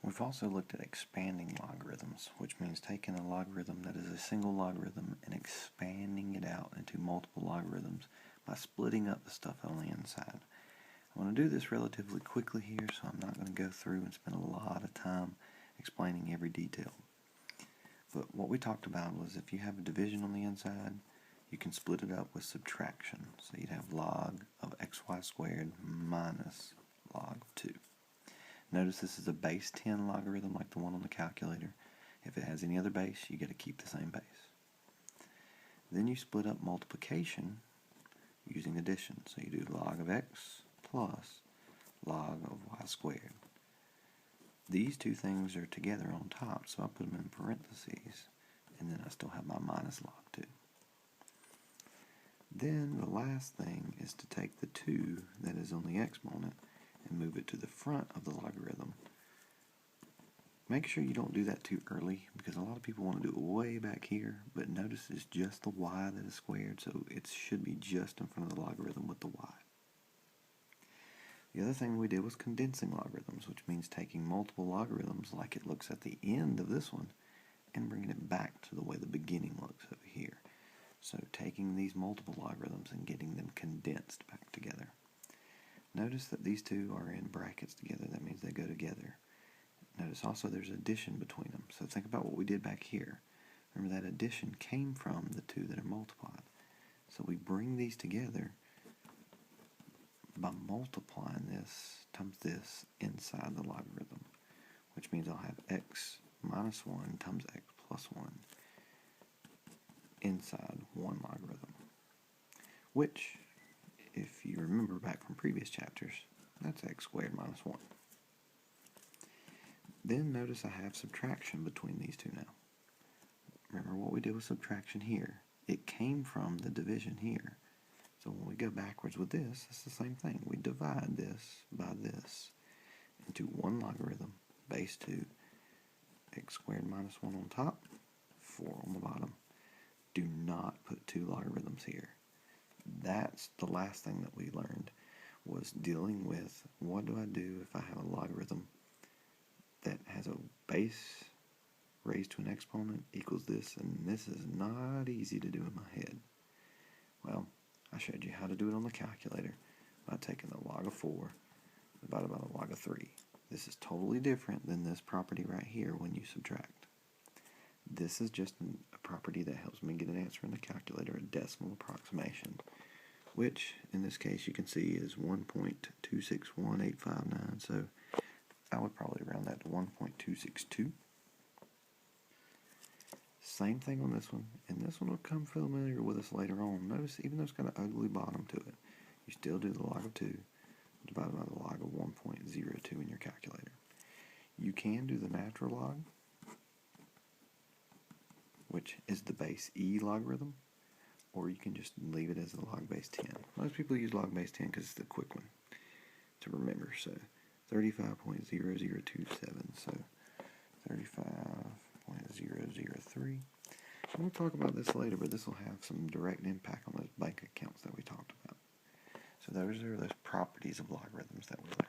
We've also looked at expanding logarithms, which means taking a logarithm that is a single logarithm and expanding it out into multiple logarithms by splitting up the stuff on the inside. I'm going to do this relatively quickly here, so I'm not going to go through and spend a lot of time explaining every detail. But what we talked about was if you have a division on the inside, you can split it up with subtraction. So you'd have log of xy squared minus log of 2. Notice this is a base 10 logarithm like the one on the calculator. If it has any other base, you got to keep the same base. Then you split up multiplication using addition. So you do log of x plus log of y squared. These two things are together on top, so I put them in parentheses, and then I still have my minus log 2. Then the last thing is to take the 2 that is on the exponent and move it to the front of the logarithm. Make sure you don't do that too early, because a lot of people want to do it way back here, but notice it's just the y that is squared, so it should be just in front of the logarithm with the y. The other thing we did was condensing logarithms, which means taking multiple logarithms like it looks at the end of this one and bringing it back to the way the beginning looks over here. So taking these multiple logarithms and getting them condensed back together. Notice that these two are in brackets together. That means they go together. Notice also there's addition between them. So think about what we did back here. Remember that addition came from the two that are multiplied. So we bring these together by multiplying this times this inside the logarithm, which means I'll have x minus 1 times x plus 1 inside one logarithm, which, if you remember back from previous chapters, that's x squared minus 1. Then notice I have subtraction between these two now. Remember what we did with subtraction here. It came from the division here. So when we go backwards with this, it's the same thing. We divide this by this into one logarithm, base 2, x squared minus 1 on top, 4 on the bottom. Do not put two logarithms here. That's the last thing that we learned, was dealing with what do I do if I have a logarithm that has a base raised to an exponent equals this, and this is not easy to do in my head. Well, I showed you how to do it on the calculator by taking the log of 4 divided by the log of 3. This is totally different than this property right here when you subtract. This is just a property that helps me get an answer in the calculator, a decimal approximation, which in this case you can see is 1.261859, so I would probably round that to 1.262. Same thing on this one, and this one will come familiar with us later on. Notice even though it's got an ugly bottom to it, you still do the log of 2 divided by the log of 1.02 in your calculator. You can do the natural log, which is the base e logarithm, or you can just leave it as the log base 10. Most people use log base 10 because it's the quick one to remember. So 35.0027, so 35.003. We'll talk about this later, but this will have some direct impact on those bank accounts that we talked about. So those are those properties of logarithms that we learned.